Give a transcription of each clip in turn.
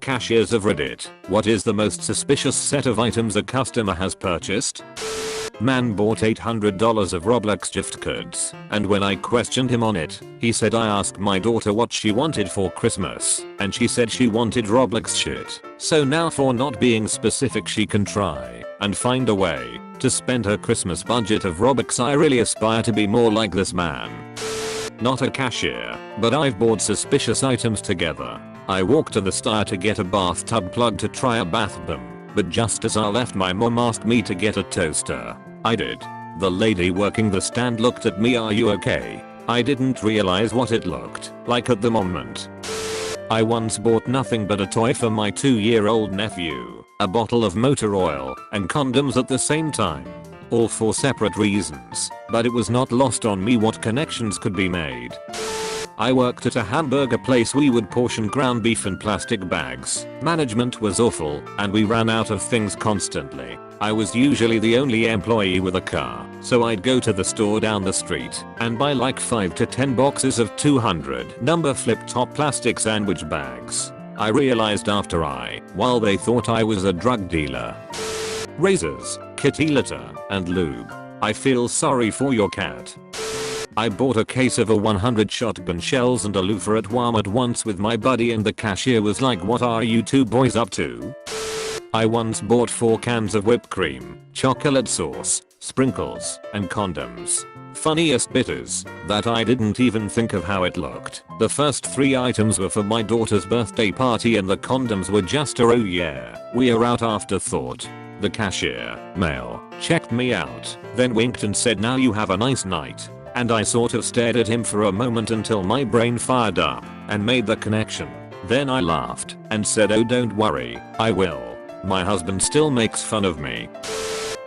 Cashiers of Reddit, what is the most suspicious set of items a customer has purchased? Man bought $800 of Roblox gift cards, and when I questioned him on it, he said I asked my daughter what she wanted for Christmas, and she said she wanted Roblox shit. So now for not being specific she can try and find a way to spend her Christmas budget of Robux. I really aspire to be more like this man. Not a cashier, but I've bought suspicious items together. I walked to the store to get a bathtub plug to try a bath bomb, but just as I left my mom asked me to get a toaster. I did. The lady working the stand looked at me, "Are you okay?" I didn't realize what it looked like at the moment. I once bought nothing but a toy for my 2-year-old nephew, a bottle of motor oil, and condoms at the same time. All for separate reasons, but it was not lost on me what connections could be made. I worked at a hamburger place. We would portion ground beef in plastic bags. Management was awful, and we ran out of things constantly. I was usually the only employee with a car, so I'd go to the store down the street and buy like 5 to 10 boxes of 200 number flip-top plastic sandwich bags. I realized after while they thought I was a drug dealer. Razors, kitty litter, and lube. I feel sorry for your cat. I bought a case of 100 shotgun shells and a loofah at Walmart once with my buddy, and the cashier was like, "What are you two boys up to?" I once bought 4 cans of whipped cream, chocolate sauce, sprinkles, and condoms. Funniest bit is that I didn't even think of how it looked. The first 3 items were for my daughter's birthday party, and the condoms were just a "oh yeah, we're out" afterthought. The cashier, male, checked me out, then winked and said, "Now you have a nice night." And I sort of stared at him for a moment until my brain fired up and made the connection. Then I laughed and said, "Oh, don't worry, I will." My husband still makes fun of me.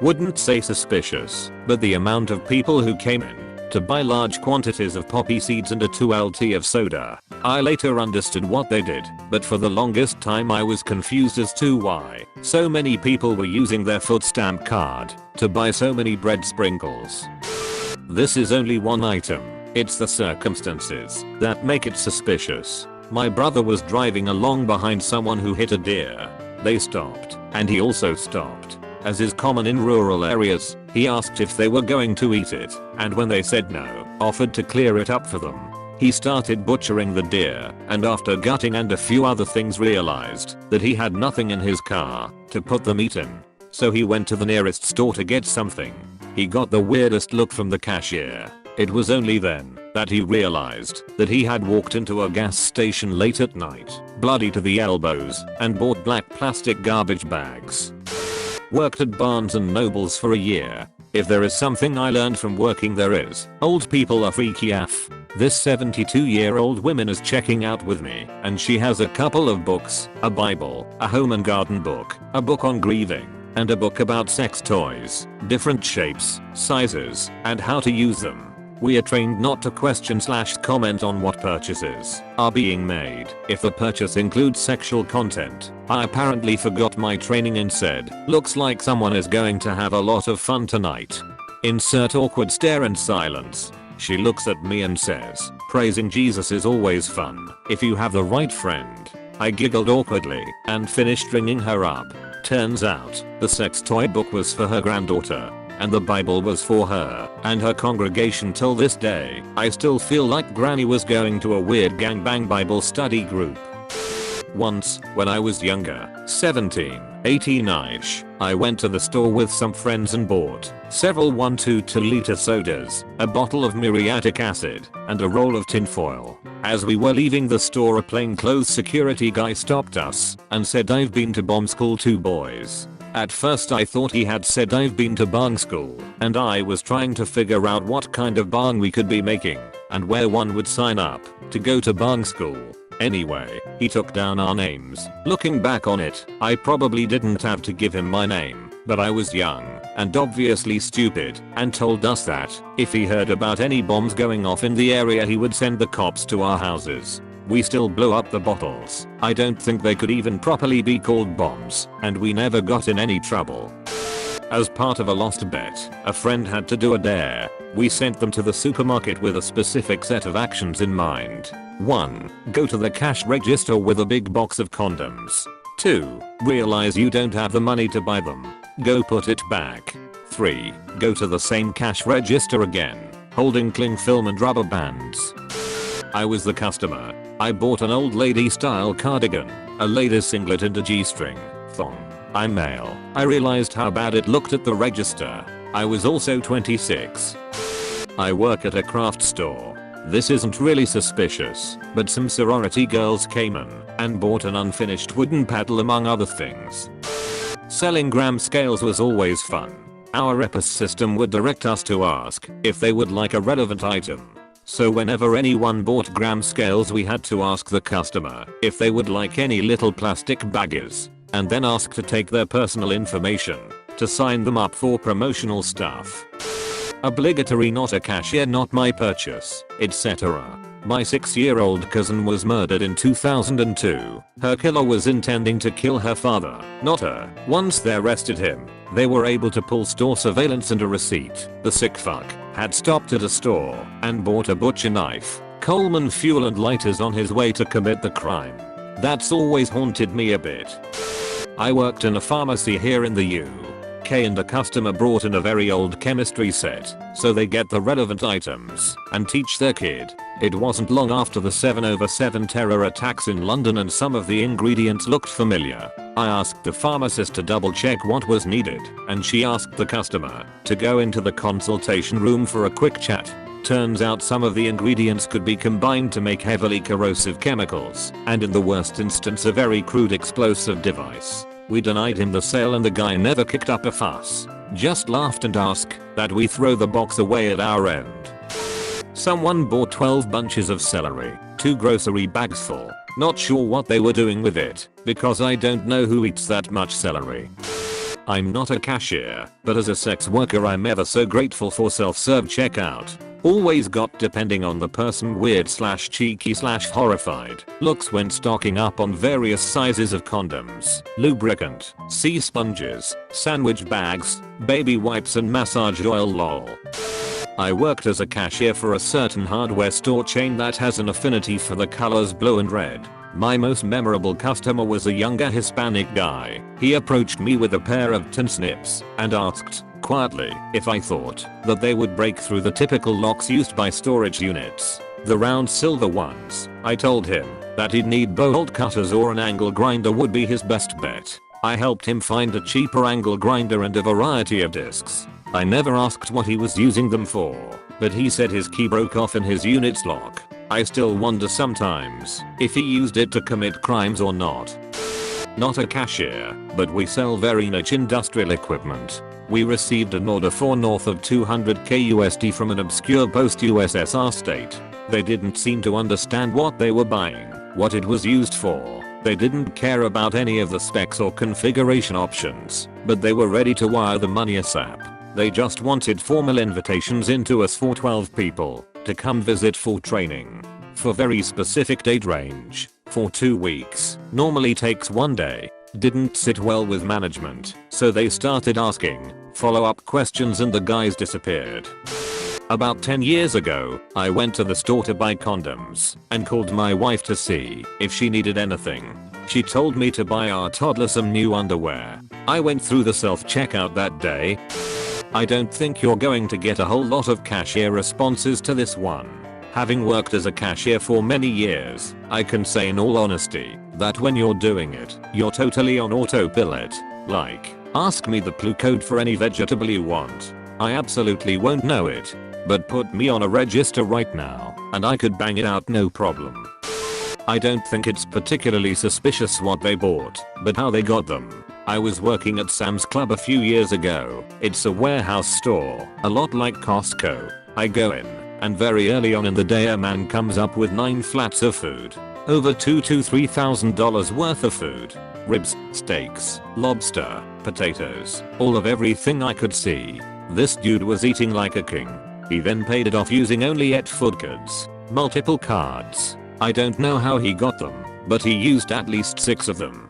Wouldn't say suspicious, but the amount of people who came in to buy large quantities of poppy seeds and a 2LT of soda. I later understood what they did, but for the longest time I was confused as to why so many people were using their food stamp card to buy so many bread sprinkles. This is only one item. It's the circumstances that make it suspicious. My brother was driving along behind someone who hit a deer. They stopped, and he also stopped. As is common in rural areas, he asked if they were going to eat it, and when they said no, offered to clear it up for them. He started butchering the deer, and after gutting and a few other things realized that he had nothing in his car to put the meat in. So he went to the nearest store to get something. He got the weirdest look from the cashier. It was only then that he realized that he had walked into a gas station late at night, bloody to the elbows, and bought black plastic garbage bags. Worked at Barnes & Nobles for a year. If there is something I learned from working there is, old people are freaky AF. This 72-year-old woman is checking out with me, and she has a couple of books, a Bible, a home and garden book, a book on grieving, and a book about sex toys, different shapes, sizes, and how to use them. We are trained not to question/comment on what purchases are being made if the purchase includes sexual content. I apparently forgot my training and said, "Looks like someone is going to have a lot of fun tonight." Insert awkward stare and silence. She looks at me and says, "Praising Jesus is always fun if you have the right friend." I giggled awkwardly and finished ringing her up. Turns out, the sex toy book was for her granddaughter, and the Bible was for her and her congregation. Till this day, I still feel like Granny was going to a weird gangbang Bible study group. Once, when I was younger, 17, 18-ish, I went to the store with some friends and bought several 1.2-liter sodas, a bottle of muriatic acid, and a roll of tinfoil. As we were leaving the store, a plainclothes security guy stopped us and said, "I've been to bomb school too, boys." At first I thought he had said I've been to bang school, and I was trying to figure out what kind of bang we could be making and where one would sign up to go to bang school. Anyway, he took down our names. Looking back on it, I probably didn't have to give him my name, but I was young and obviously stupid, and told us that if he heard about any bombs going off in the area he would send the cops to our houses. We still blew up the bottles. I don't think they could even properly be called bombs, and we never got in any trouble. As part of a lost bet, a friend had to do a dare. We sent them to the supermarket with a specific set of actions in mind. 1. Go to the cash register with a big box of condoms. 2. Realize you don't have the money to buy them. Go put it back. 3. Go to the same cash register again, holding cling film and rubber bands. I was the customer. I bought an old lady style cardigan, a ladies singlet and a G-string thong. I'm male. I realized how bad it looked at the register. I was also 26. I work at a craft store. This isn't really suspicious, but some sorority girls came in and bought an unfinished wooden paddle among other things. Selling gram scales was always fun. Our EPIS system would direct us to ask if they would like a relevant item. So whenever anyone bought gram scales we had to ask the customer if they would like any little plastic baggies, and then ask to take their personal information to sign them up for promotional stuff. Obligatory, not a cashier, not my purchase, etc. My 6-year-old cousin was murdered in 2002. Her killer was intending to kill her father, not her. Once they arrested him, they were able to pull store surveillance and a receipt. The sick fuck had stopped at a store and bought a butcher knife, Coleman fuel and lighters on his way to commit the crime. That's always haunted me a bit. I worked in a pharmacy here in the UK and a customer brought in a very old chemistry set so they get the relevant items and teach their kid. It wasn't long after the 7/7 terror attacks in London and some of the ingredients looked familiar. I asked the pharmacist to double check what was needed and she asked the customer to go into the consultation room for a quick chat. Turns out some of the ingredients could be combined to make heavily corrosive chemicals and in the worst instance a very crude explosive device. We denied him the sale and the guy never kicked up a fuss. Just laughed and asked that we throw the box away at our end. Someone bought 12 bunches of celery, 2 grocery bags full. Not sure what they were doing with it, because I don't know who eats that much celery. I'm not a cashier, but as a sex worker I'm ever so grateful for self-serve checkout. Always got, depending on the person, weird / cheeky / horrified looks when stocking up on various sizes of condoms, lubricant, sea sponges, sandwich bags, baby wipes and massage oil. Lol. I worked as a cashier for a certain hardware store chain that has an affinity for the colors blue and red. My most memorable customer was a younger Hispanic guy. He approached me with a pair of tin snips and asked, quietly, if I thought that they would break through the typical locks used by storage units, the round silver ones. I told him that he'd need bolt cutters or an angle grinder would be his best bet. I helped him find a cheaper angle grinder and a variety of discs. I never asked what he was using them for, but he said his key broke off in his unit's lock. I still wonder sometimes if he used it to commit crimes or not. Not a cashier, but we sell very niche industrial equipment. We received an order for north of 200k USD from an obscure post-USSR state. They didn't seem to understand what they were buying, what it was used for. They didn't care about any of the specs or configuration options, but they were ready to wire the money ASAP. They just wanted formal invitations into us for 12 people to come visit for training. For very specific date range, for 2 weeks, normally takes 1 day. Didn't sit well with management, so they started asking follow-up questions and the guys disappeared. About 10 years ago, I went to the store to buy condoms and called my wife to see if she needed anything. She told me to buy our toddler some new underwear. I went through the self-checkout that day. I don't think you're going to get a whole lot of cashier responses to this one. Having worked as a cashier for many years, I can say in all honesty that when you're doing it, you're totally on autopilot. Like, ask me the clue code for any vegetable you want. I absolutely won't know it. But put me on a register right now, and I could bang it out no problem. I don't think it's particularly suspicious what they bought, but how they got them. I was working at Sam's Club a few years ago. It's a warehouse store, a lot like Costco. I go in, and very early on in the day a man comes up with 9 flats of food. Over $2,000 to $3,000 worth of food. Ribs, steaks, lobster, potatoes, all of everything I could see. This dude was eating like a king. He then paid it off using only 8 food cards, multiple cards. I don't know how he got them, but he used at least 6 of them.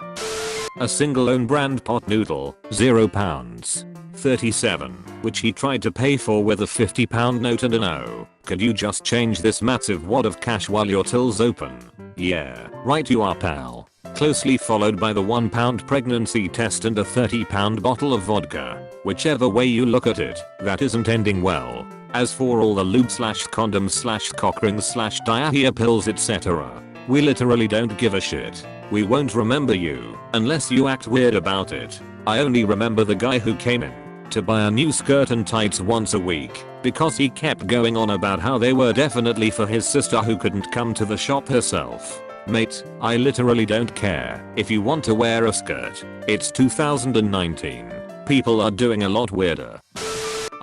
A single own brand pot noodle, £0. 37, which he tried to pay for with a £50 note and an O. Could you just change this massive wad of cash while your till's open? Yeah, right you are, pal. Closely followed by the £1 pregnancy test and a £30 bottle of vodka. Whichever way you look at it, that isn't ending well. As for all the lube slash condoms slash cock rings slash diarrhea pills etc. We literally don't give a shit. We won't remember you, unless you act weird about it. I only remember the guy who came in to buy a new skirt and tights once a week, because he kept going on about how they were definitely for his sister who couldn't come to the shop herself. Mate, I literally don't care if you want to wear a skirt. It's 2019. People are doing a lot weirder.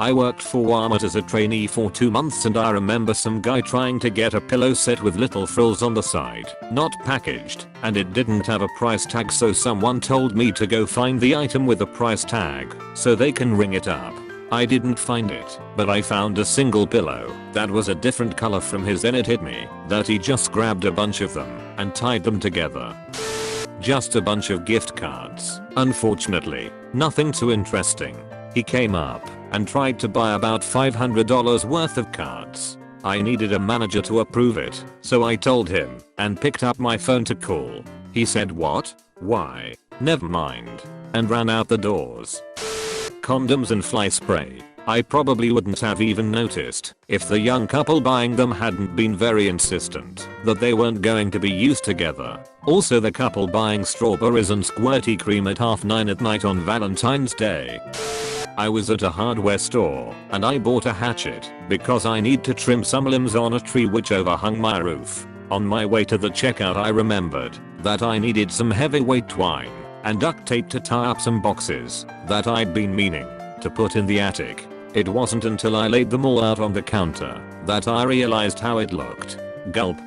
I worked for Walmart as a trainee for 2 months and I remember some guy trying to get a pillow set with little frills on the side, not packaged, and it didn't have a price tag, so someone told me to go find the item with a price tag so they can ring it up. I didn't find it, but I found a single pillow that was a different color from his, and it hit me that he just grabbed a bunch of them and tied them together. Just a bunch of gift cards. Unfortunately, nothing too interesting. He came up and tried to buy about $500 worth of cards. I needed a manager to approve it, so I told him and picked up my phone to call. He said, "What? Why? Never mind," and ran out the doors. Condoms and fly spray. I probably wouldn't have even noticed if the young couple buying them hadn't been very insistent that they weren't going to be used together. Also, the couple buying strawberries and squirty cream at 9:30 at night on Valentine's Day. I was at a hardware store and I bought a hatchet because I need to trim some limbs on a tree which overhung my roof. On my way to the checkout I remembered that I needed some heavyweight twine and duct tape to tie up some boxes that I'd been meaning to put in the attic. It wasn't until I laid them all out on the counter that I realized how it looked. Gulp.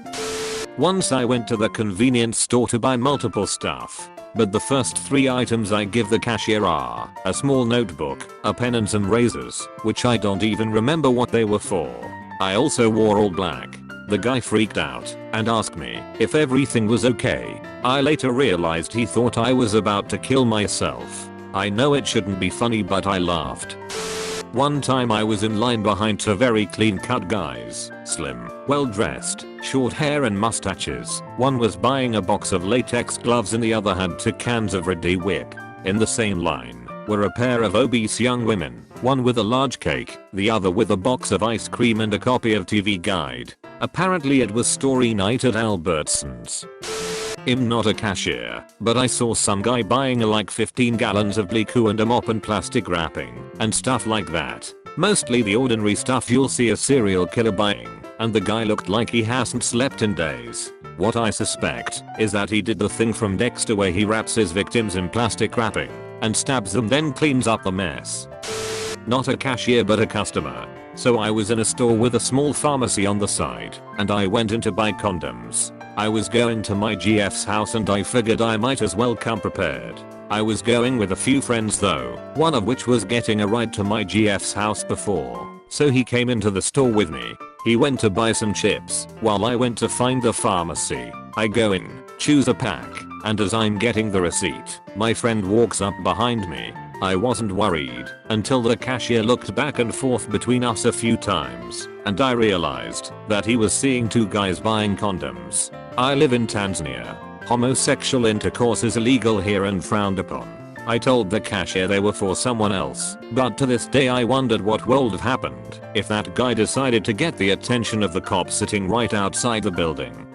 Once I went to the convenience store to buy multiple stuff, but the first 3 items I give the cashier are a small notebook, a pen and some razors, which I don't even remember what they were for. I also wore all black. The guy freaked out and asked me if everything was okay. I later realized he thought I was about to kill myself. I know it shouldn't be funny, but I laughed. One time I was in line behind 2 very clean cut guys, slim, well dressed, short hair and mustaches. One was buying a box of latex gloves and the other had 2 cans of Ready Whip. In the same line were a pair of obese young women, one with a large cake, the other with a box of ice cream and a copy of TV Guide. Apparently it was story night at Albertsons. I'm not a cashier, but I saw some guy buying like 15 gallons of Bleak-oo and a mop and plastic wrapping and stuff like that. Mostly the ordinary stuff you'll see a serial killer buying, and the guy looked like he hasn't slept in days. What I suspect is that he did the thing from Dexter where he wraps his victims in plastic wrapping and stabs them, then cleans up the mess. Not a cashier but a customer. So I was in a store with a small pharmacy on the side and I went in to buy condoms. I was going to my GF's house and I figured I might as well come prepared. I was going with a few friends though, one of which was getting a ride to my GF's house before, so he came into the store with me. He went to buy some chips while I went to find the pharmacy. I go in, choose a pack, and as I'm getting the receipt, my friend walks up behind me. I wasn't worried until the cashier looked back and forth between us a few times and I realized that he was seeing 2 guys buying condoms. I live in Tanzania. Homosexual intercourse is illegal here and frowned upon. I told the cashier they were for someone else, but to this day I wondered what would have happened if that guy decided to get the attention of the cops sitting right outside the building.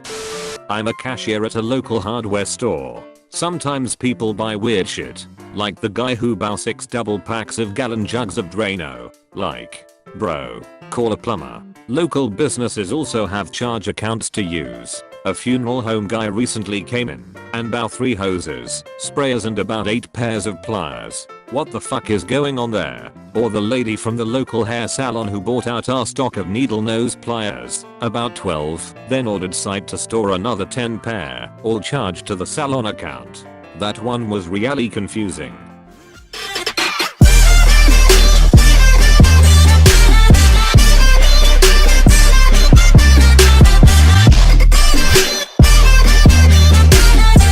I'm a cashier at a local hardware store. Sometimes people buy weird shit, like the guy who bought 6 double packs of gallon jugs of Drano. Like, bro, call a plumber. Local businesses also have charge accounts to use. A funeral home guy recently came in and bought 3 hoses, sprayers and about 8 pairs of pliers. What the fuck is going on there? Or the lady from the local hair salon who bought out our stock of needle nose pliers, about 12, then ordered site to store another 10 pair, all charged to the salon account. That one was really confusing.